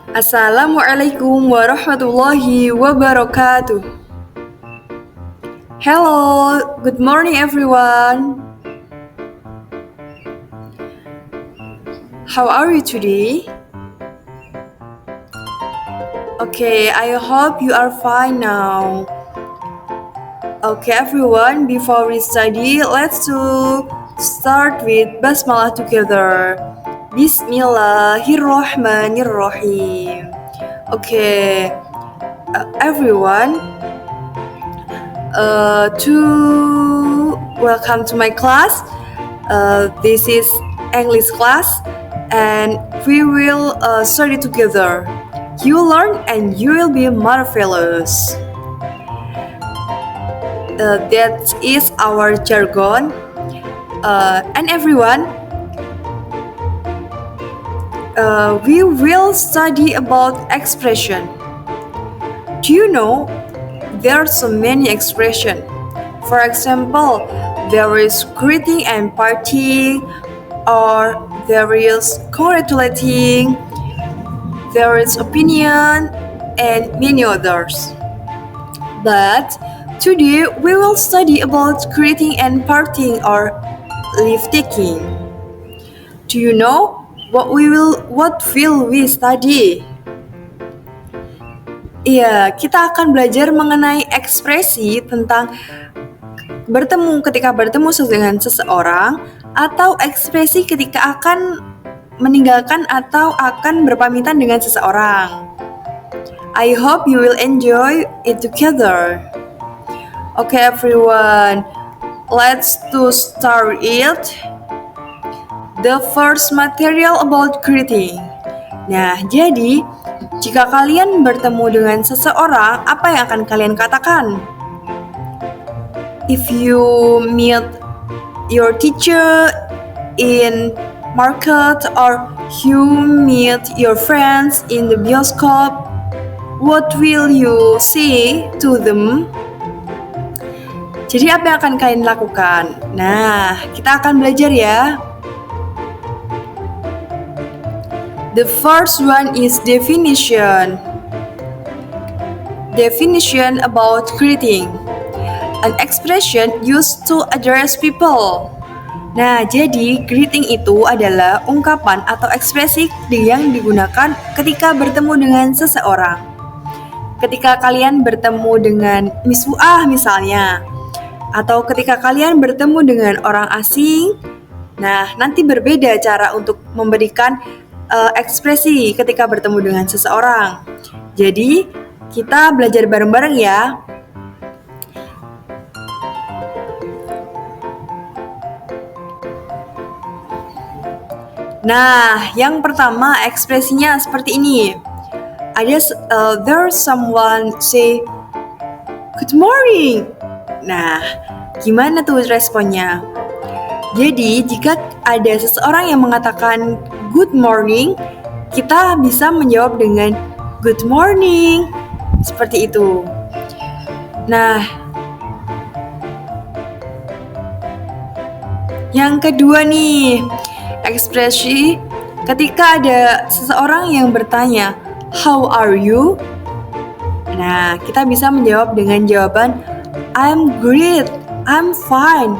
Assalamualaikum warahmatullahi wabarakatuh. Hello, good morning everyone. How are you today? Okay, I hope you are fine now. Okay everyone, before we study, let's start with basmalah together. Bismillahirrahmanirrahim. Okay, everyone, welcome to my class. This is English class, and we will study together. You learn and you will be marvelous. That is our jargon. And everyone, we will study about expression. Do you know there are so many expressions? For example, there is greeting and partying, or there is congratulating, there is opinion, and many others. But today we will study about greeting and partying or leave taking. Do you know what will we study? Iya, kita akan belajar mengenai ekspresi tentang ketika bertemu dengan seseorang, atau ekspresi ketika akan meninggalkan atau akan berpamitan dengan seseorang. I hope you will enjoy it together. Okay everyone, let's start it. The first material about greeting. Nah, jadi jika kalian bertemu dengan seseorang, apa yang akan kalian katakan? If you meet your teacher in market, or you meet your friends in the bioskop, what will you say to them? Jadi apa yang akan kalian lakukan? Nah, kita akan belajar ya. The first one is definition. Definition about greeting. An expression used to address people. Nah, jadi greeting itu adalah ungkapan atau ekspresi yang digunakan ketika bertemu dengan seseorang. Ketika kalian bertemu dengan Miss Fuah misalnya, atau ketika kalian bertemu dengan orang asing, nah nanti berbeda cara untuk memberikan ekspresi ketika bertemu dengan seseorang. Jadi kita belajar bareng-bareng ya. Nah, yang pertama ekspresinya seperti ini. There's someone say good morning. Nah, gimana tuh responnya? Jadi, jika ada seseorang yang mengatakan good morning, kita bisa menjawab dengan good morning. Seperti itu. Nah, yang kedua nih, ekspresi ketika ada seseorang yang bertanya, how are you? Nah, kita bisa menjawab dengan jawaban I'm great, I'm fine,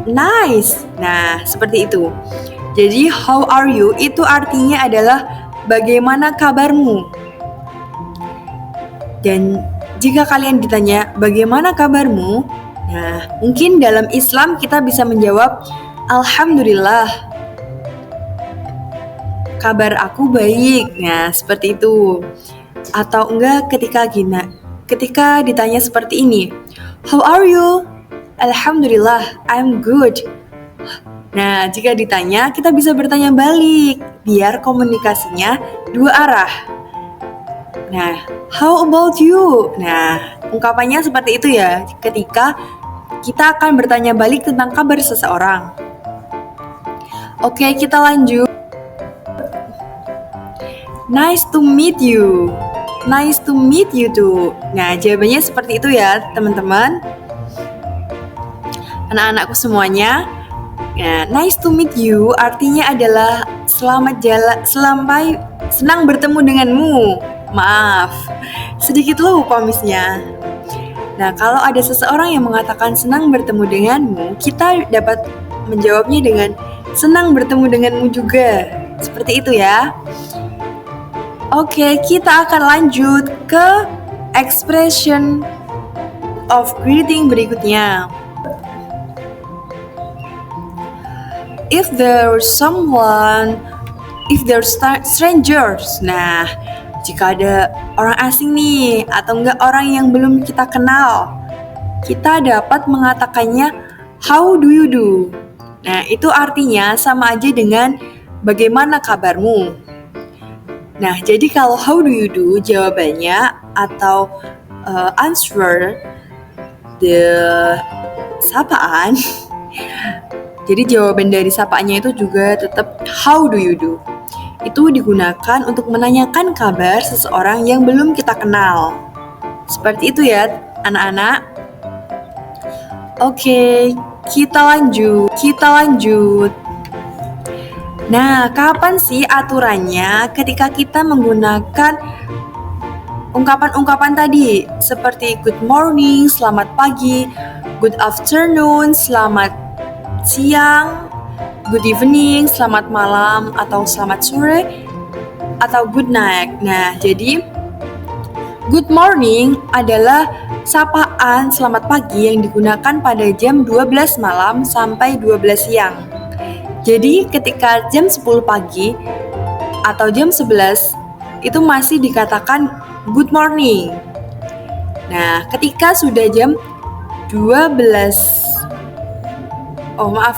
nice. Nah, seperti itu. Jadi, how are you itu artinya adalah bagaimana kabarmu. Dan jika kalian ditanya bagaimana kabarmu, nah, mungkin dalam Islam kita bisa menjawab Alhamdulillah, kabar aku baik. Nah, seperti itu. Atau enggak ketika ditanya seperti ini, how are you? Alhamdulillah, I'm good. Nah, jika ditanya, kita bisa bertanya balik, biar komunikasinya dua arah. Nah, how about you? Nah, ungkapannya seperti itu ya, ketika kita akan bertanya balik tentang kabar seseorang. Oke, kita lanjut. Nice to meet you. Nice to meet you too. Nah, jawabannya seperti itu ya, teman-teman. Anak-anakku semuanya. Nah, nice to meet you artinya adalah selamat jalan, senang bertemu denganmu. Maaf, sedikit lupa Miss-nya. Nah, kalau ada seseorang yang mengatakan senang bertemu denganmu, kita dapat menjawabnya dengan senang bertemu denganmu juga. Seperti itu ya. Oke, kita akan lanjut ke expression of greeting berikutnya. If there's strangers. Nah, jika ada orang asing nih, atau enggak orang yang belum kita kenal, kita dapat mengatakannya how do you do. Nah, itu artinya sama aja dengan bagaimana kabarmu. Nah, jadi kalau how do you do jawabannya atau answer the sapaan. Jadi jawaban dari sapaannya itu juga tetap how do you do. Itu digunakan untuk menanyakan kabar seseorang yang belum kita kenal. Seperti itu ya, anak-anak. Oke, kita lanjut. Nah, kapan sih aturannya ketika kita menggunakan ungkapan-ungkapan tadi? Seperti good morning, selamat pagi, good afternoon, selamat siang, good evening, selamat malam, atau selamat sore, atau good night. Nah, jadi good morning adalah sapaan selamat pagi yang digunakan pada jam 12 malam sampai 12 siang. Jadi ketika jam 10 pagi atau jam 11 itu masih dikatakan good morning. Nah, ketika sudah jam 12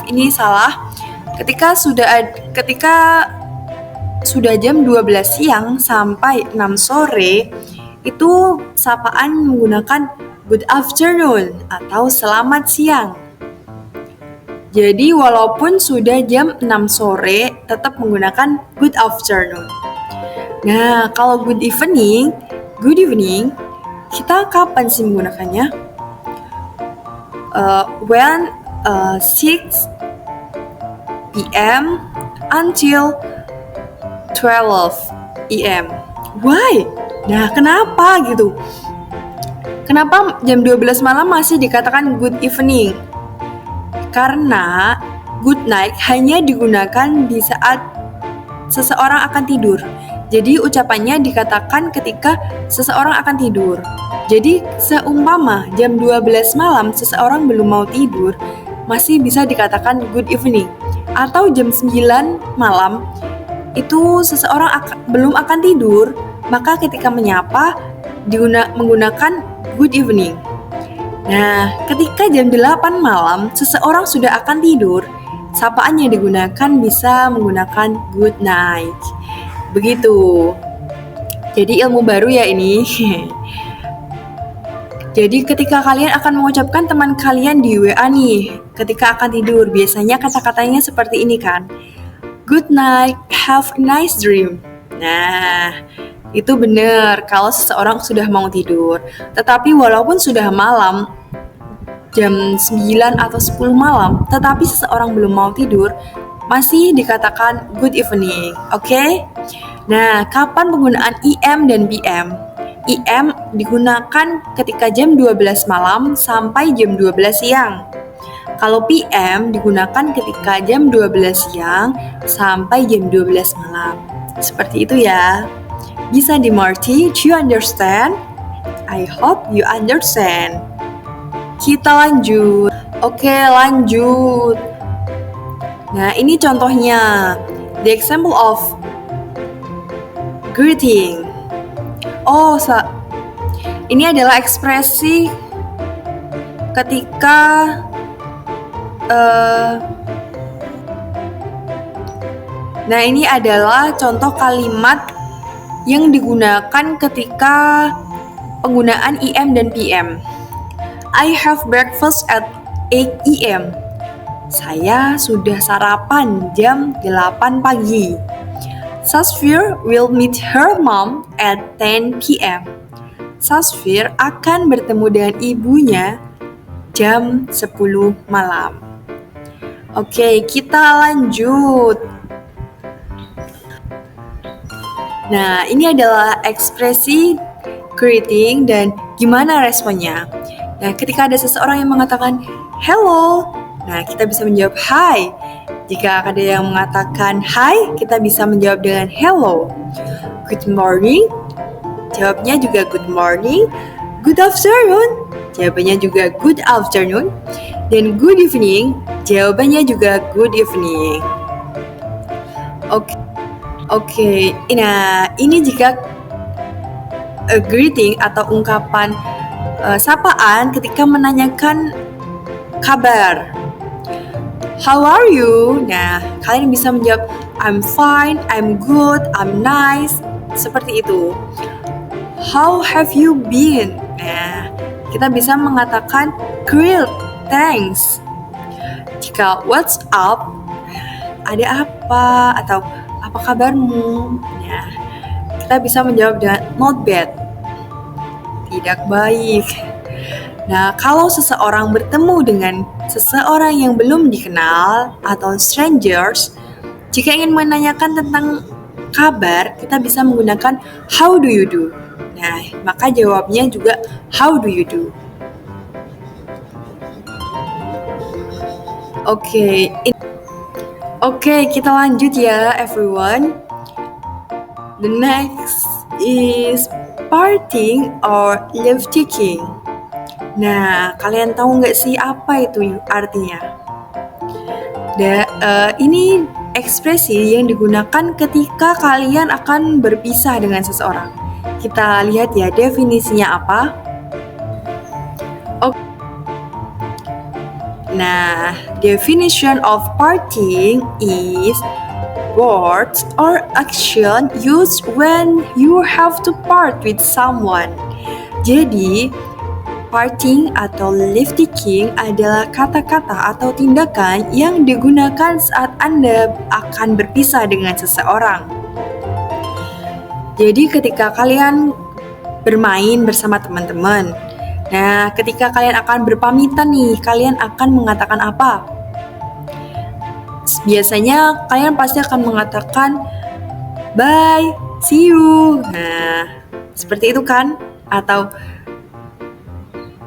ini salah. Ketika sudah jam 12 siang sampai 6 sore, itu sapaan menggunakan good afternoon atau selamat siang. Jadi walaupun sudah jam 6 sore, tetap menggunakan good afternoon. Nah, kalau good evening, kita kapan sih menggunakannya? When 6 p.m. until 12 p.m. Why? Nah, kenapa gitu? Kenapa jam 12 malam masih dikatakan good evening? Karena good night hanya digunakan di saat seseorang akan tidur. Jadi ucapannya dikatakan ketika seseorang akan tidur. Jadi seumpama jam 12 malam seseorang belum mau tidur, masih bisa dikatakan good evening. Atau jam 9 malam itu seseorang belum akan tidur, maka ketika menyapa menggunakan good evening. Nah, ketika jam 8 malam seseorang sudah akan tidur, sapaan yang digunakan bisa menggunakan good night. Begitu. Jadi ilmu baru ya ini. Jadi ketika kalian akan mengucapkan teman kalian di WA nih, ketika akan tidur, biasanya kata-katanya seperti ini kan. Good night, have a nice dream. Nah, itu benar kalau seseorang sudah mau tidur. Tetapi walaupun sudah malam, jam 9 atau 10 malam, tetapi seseorang belum mau tidur, masih dikatakan good evening, oke? Nah, kapan penggunaan IM dan PM? IM digunakan ketika jam 12 malam sampai jam 12 siang. Kalau PM digunakan ketika jam 12 siang sampai jam 12 malam. Seperti itu ya. Bisa dimengerti? Do you understand? I hope you understand. Kita lanjut. Oke, lanjut. Nah, ini contohnya. The example of greeting. Ini adalah ekspresi ketika nah, ini adalah contoh kalimat yang digunakan ketika penggunaan IM dan PM. I have breakfast at 8 AM. Saya sudah sarapan jam 8 pagi. Sasfir will meet her mom at 10 p.m. Sasfir akan bertemu dengan ibunya jam 10 malam. Oke, kita lanjut. Nah, ini adalah ekspresi greeting dan gimana responnya. Nah, ketika ada seseorang yang mengatakan hello, nah kita bisa menjawab hi. Jika ada yang mengatakan hi, kita bisa menjawab dengan hello. Good morning, jawabnya juga good morning. Good afternoon, jawabannya juga good afternoon. Dan good evening, jawabannya juga good evening. Oke. Nah, ini jika greeting atau ungkapan sapaan ketika menanyakan kabar. How are you? Nah, kalian bisa menjawab I'm fine, I'm good, I'm nice. Seperti itu. How have you been? Nah, kita bisa mengatakan great, thanks. Jika what's up? Ada apa? Atau apa kabarmu? Nah, kita bisa menjawab dengan not bad, tidak baik. Nah, kalau seseorang bertemu dengan seseorang yang belum dikenal atau strangers, jika ingin menanyakan tentang kabar, kita bisa menggunakan how do you do. Nah, maka jawabnya juga how do you do. Oke, kita lanjut ya everyone. The next is parting or leave taking. Nah, kalian tahu nggak sih apa itu artinya? Ini ekspresi yang digunakan ketika kalian akan berpisah dengan seseorang. Kita lihat ya definisinya apa. Nah, definition of parting is words or action used when you have to part with someone. Jadi, parting atau leave taking adalah kata-kata atau tindakan yang digunakan saat Anda akan berpisah dengan seseorang. Jadi ketika kalian bermain bersama teman-teman, nah ketika kalian akan berpamitan nih, kalian akan mengatakan apa? Biasanya kalian pasti akan mengatakan bye, see you. Nah, seperti itu kan? Atau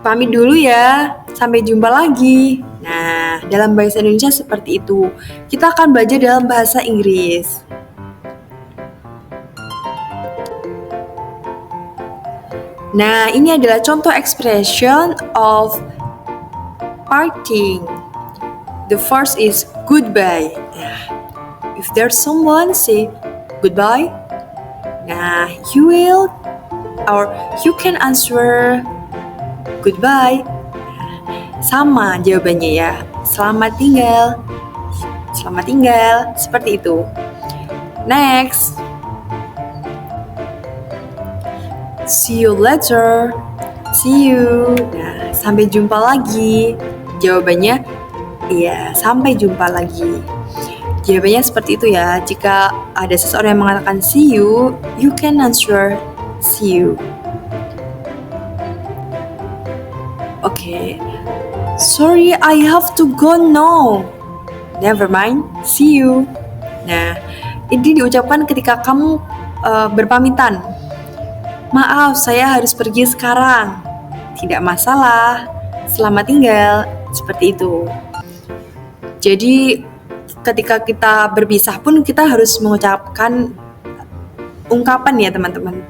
pamit dulu ya, sampai jumpa lagi. Nah, dalam bahasa Indonesia seperti itu. Kita akan belajar dalam bahasa Inggris. Nah, ini adalah contoh expression of parting. The first is goodbye. If there's someone say goodbye, nah you can answer goodbye. Sama jawabannya ya. Selamat tinggal. Selamat tinggal. Seperti itu. Next. See you later. See you. Nah, sampai jumpa lagi. Jawabannya iya, sampai jumpa lagi. Jawabannya seperti itu ya. Jika ada seseorang yang mengatakan see you, you can answer see you. Oke. Sorry, I have to go now. Never mind, see you. Nah, ini diucapkan ketika kamu berpamitan. Maaf, saya harus pergi sekarang. Tidak masalah. Selamat tinggal. Seperti itu. Jadi, ketika kita berpisah pun kita harus mengucapkan ungkapan ya teman-teman.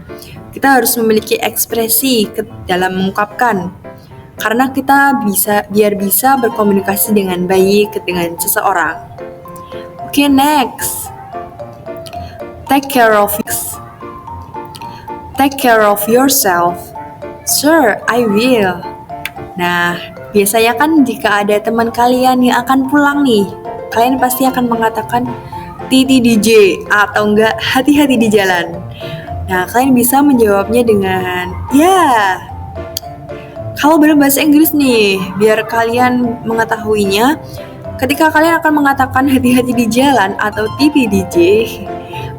Kita harus memiliki ekspresi dalam mengungkapkan. Karena kita biar bisa berkomunikasi dengan baik dengan seseorang. Oke, next. Take care of yourself. Sure, I will. Nah, biasanya kan jika ada teman kalian yang akan pulang nih, kalian pasti akan mengatakan Titi DJ atau enggak hati-hati di jalan. Nah, kalian bisa menjawabnya dengan ya. Kalau berbahasa Inggris nih, biar kalian mengetahuinya, ketika kalian akan mengatakan hati-hati di jalan atau Titi DJ,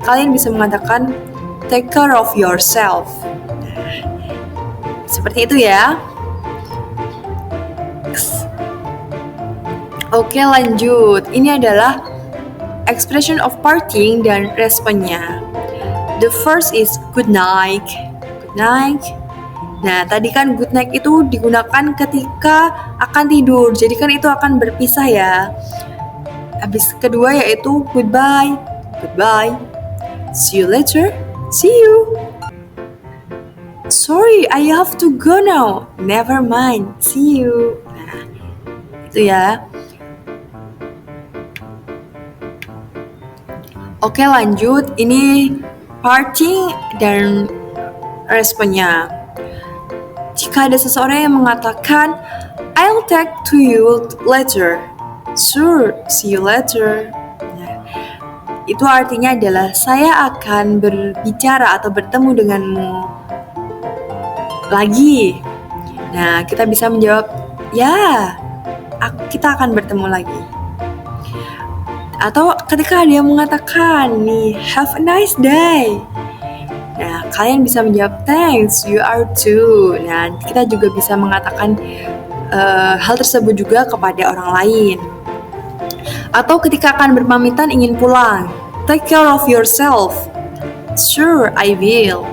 kalian bisa mengatakan take care of yourself. Seperti itu ya. Oke, lanjut. Ini adalah expression of parting dan responnya. The first is good night. Good night. Nah, tadi kan good night itu digunakan ketika akan tidur. Jadi kan itu akan berpisah ya. Habis kedua yaitu goodbye. Goodbye. See you later. See you. Sorry, I have to go now. Never mind. See you. Nah, itu ya. Oke, lanjut. Ini parting dan responnya. Jika ada seseorang yang mengatakan, I'll talk to you later. Sure, see you later. Nah, itu artinya adalah saya akan berbicara atau bertemu denganmu lagi. Nah, kita bisa menjawab, ya, kita akan bertemu lagi. Atau ketika ada yang mengatakan nih, have a nice day. Nah, kalian bisa menjawab, thanks, you are too. Nah, kita juga bisa mengatakan hal tersebut juga kepada orang lain. Atau ketika akan berpamitan ingin pulang, take care of yourself. Sure, I will.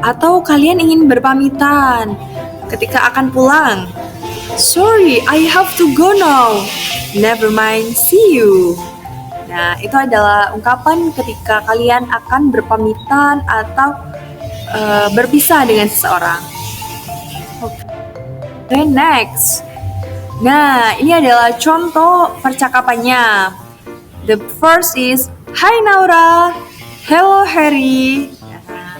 Atau kalian ingin berpamitan ketika akan pulang, sorry, I have to go now. Never mind, see you. Nah, itu adalah ungkapan ketika kalian akan berpamitan atau berpisah dengan seseorang. Okay, next. Nah, ini adalah contoh percakapannya. The first is, Hi Naura, hello Harry. Nah,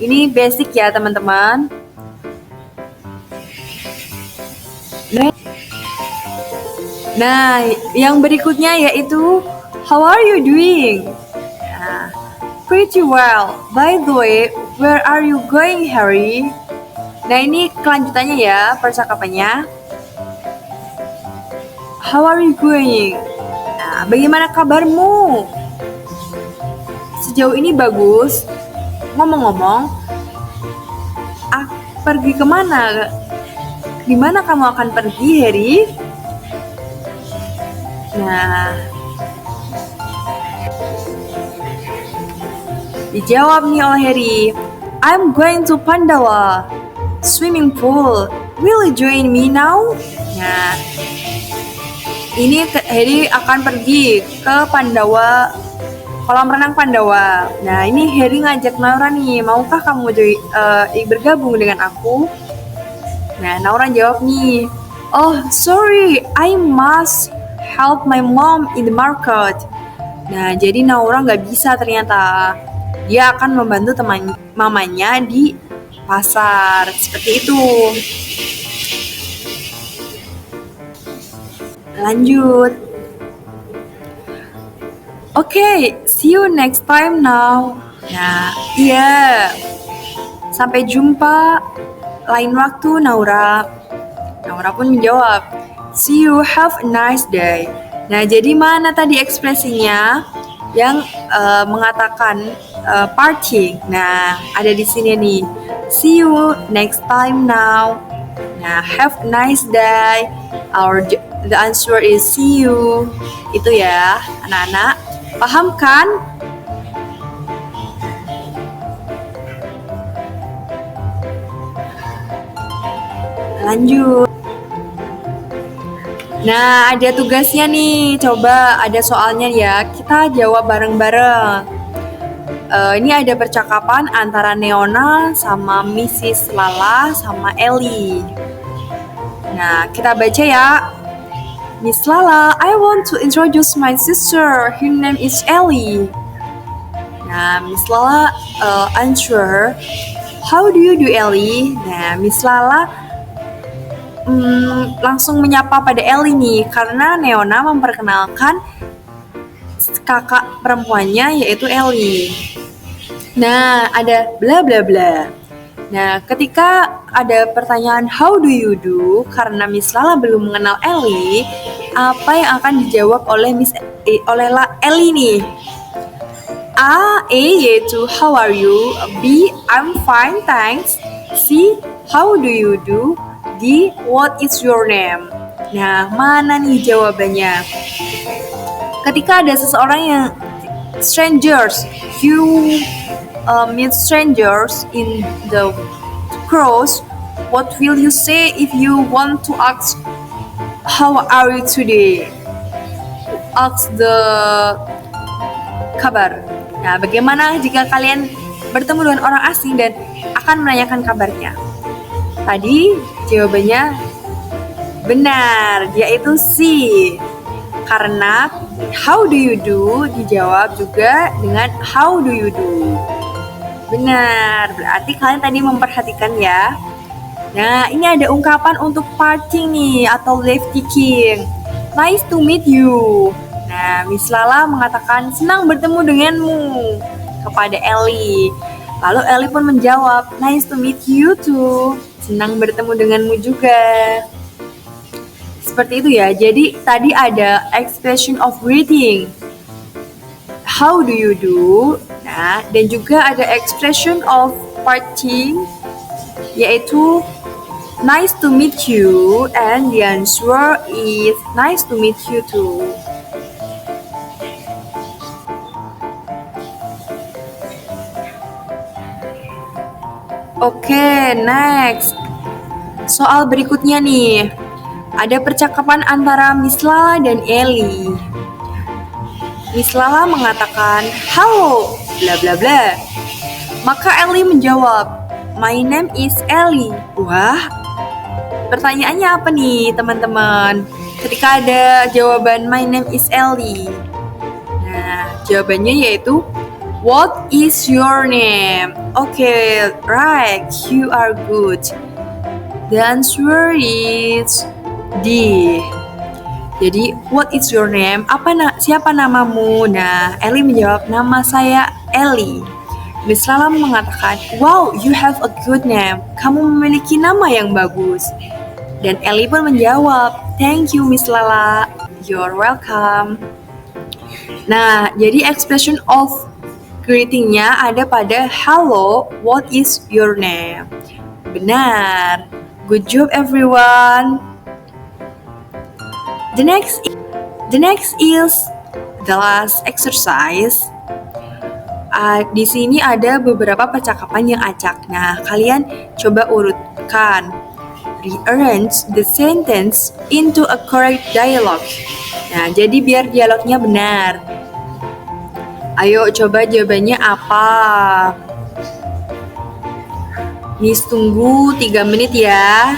ini basic ya teman-teman. Nah, yang berikutnya yaitu How are you doing? Nah, pretty well. By the way, where are you going, Harry? Nah, ini kelanjutannya ya percakapannya. How are you going? Nah, bagaimana kabarmu? Sejauh ini bagus. Ngomong-ngomong, pergi kemana? Di mana kamu akan pergi, Harry? Nah, dijawab nih oleh Harry, I'm going to Pandawa swimming pool. Will you join me now? Nah, ini Harry akan pergi ke Pandawa, kolam renang Pandawa. Nah, ini Harry ngajak Naura nih, maukah kamu bergabung dengan aku? Nah, Naura jawab nih, oh sorry, I must help my mom in the market. Nah, jadi Naura nggak bisa ternyata. Dia akan membantu mamanya di pasar, seperti itu. Lanjut. Okay, see you next time now. Nah, iya. Sampai jumpa lain waktu, Naura. Naura pun menjawab, see you, have a nice day. Nah, jadi mana tadi ekspresinya yang mengatakan parting? Nah, ada di sini nih. See you next time now. Nah, have a nice day. The answer is see you. Itu ya, anak-anak. Paham kan? Lanjut. Nah, ada tugasnya nih. Coba ada soalnya ya. Kita jawab bareng-bareng. Ini ada percakapan antara Neona sama Mrs. Lala sama Ellie. Nah, kita baca ya. Miss Lala, I want to introduce my sister. Her name is Ellie. Nah, Miss Lala answer, how do you do, Ellie? Nah, Miss Lala langsung menyapa pada Ellie nih, karena Neona memperkenalkan kakak perempuannya yaitu Ellie. Nah, ada bla bla bla. Nah, ketika ada pertanyaan how do you do, karena Miss Lala belum mengenal Ellie, apa yang akan dijawab oleh Ellie nih? A yaitu how are you, B I'm fine thanks, C how do you do, D what is your name. Nah, mana nih jawabannya? Ketika ada seseorang yang strangers you meet strangers in the cross, what will you say if you want to ask, how are you today? Ask the kabar. Nah, bagaimana jika kalian bertemu dengan orang asing dan akan menanyakan kabarnya? Tadi jawabannya benar, yaitu C. Karena how do you do dijawab juga dengan how do you do. Benar, berarti kalian tadi memperhatikan ya. Nah, ini ada ungkapan untuk parting nih atau leave taking. Nice to meet you. Nah, Miss Lala mengatakan senang bertemu denganmu kepada Ellie. Lalu Ellie pun menjawab, nice to meet you too. Senang bertemu denganmu juga. Seperti itu ya. Jadi tadi ada expression of greeting. How do you do? Nah, dan juga ada expression of parting, yaitu nice to meet you, and the answer is nice to meet you too. Oke, next. Soal berikutnya nih. Ada percakapan antara Miss Lala dan Ellie. Miss Lala mengatakan, halo, bla bla bla. Maka Ellie menjawab, my name is Ellie. Wah, pertanyaannya apa nih teman-teman? Ketika ada jawaban my name is Ellie. Nah, jawabannya yaitu what is your name? Okay, right, you are good. The answer is D. Jadi, what is your name? Siapa namamu? Nah, Ellie menjawab, nama saya Ellie. Miss Lala mengatakan, wow, you have a good name. Kamu memiliki nama yang bagus. Dan Ellie pun menjawab, thank you Miss Lala. You're welcome. Nah, jadi expression of greeting-nya ada pada hello, what is your name? Benar. Good job everyone. The next is the last exercise. Di sini ada beberapa percakapan yang acak. Nah, kalian coba urutkan. Rearrange the sentence into a correct dialogue. Nah, jadi biar dialognya benar. Ayo coba jawabannya apa? Miss tunggu 3 menit ya.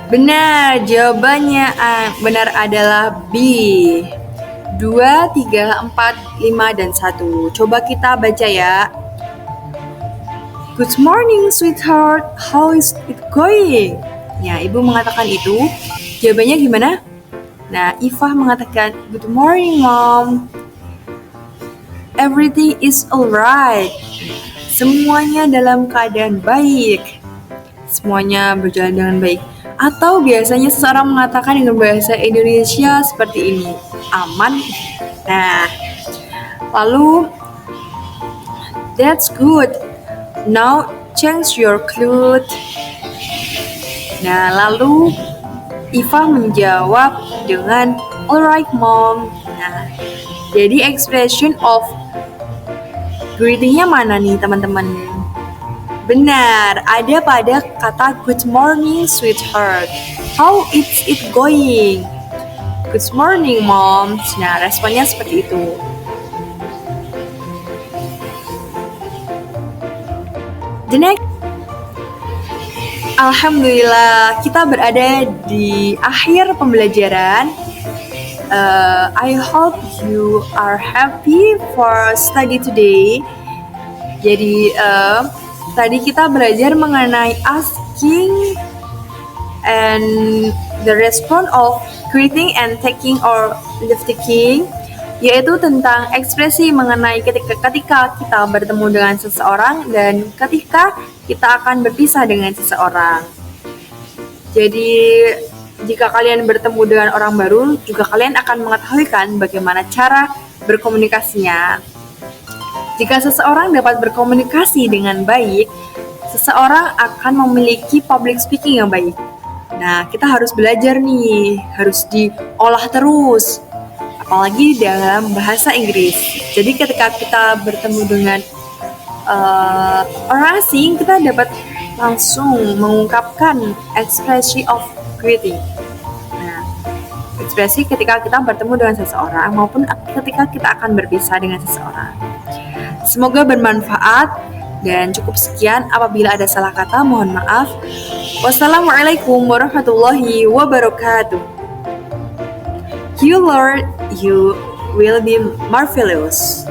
Benar, jawabannya benar adalah B. 2, 3, 4, 5, dan 1. Coba kita baca ya. Good morning, sweetheart. How is it going? Ya, ibu mengatakan itu. Jawabannya gimana? Nah, Ifah mengatakan, good morning, mom. Everything is alright. Semuanya dalam keadaan baik. Semuanya berjalan dengan baik. Atau biasanya seseorang mengatakan dengan bahasa Indonesia seperti ini, aman. Nah, lalu that's good. Now change your clothes. Nah, lalu Iva menjawab dengan alright mom. Nah, jadi expression of greeting-nya mana nih teman-teman? Benar, ada pada kata good morning sweetheart. How is it going? Good morning mom. Nah, responnya seperti itu. The next. Alhamdulillah, kita berada di akhir pembelajaran. I hope you are happy for study today. Jadi, tadi kita belajar mengenai asking and the response of greeting and taking or leave taking, yaitu tentang ekspresi mengenai ketika kita bertemu dengan seseorang dan ketika kita akan berpisah dengan seseorang. Jadi, jika kalian bertemu dengan orang baru, juga kalian akan mengetahui kan bagaimana cara berkomunikasinya. Jika seseorang dapat berkomunikasi dengan baik, seseorang akan memiliki public speaking yang baik. Nah, kita harus belajar nih, harus diolah terus, apalagi dalam bahasa Inggris. Jadi ketika kita bertemu dengan orang asing, kita dapat langsung mengungkapkan ekspresi of greeting. Nah, ekspresi ketika kita bertemu dengan seseorang maupun ketika kita akan berpisah dengan seseorang. Semoga bermanfaat dan cukup sekian. Apabila ada salah kata, mohon maaf. Wassalamualaikum warahmatullahi wabarakatuh. You Lord, you will be marvelous.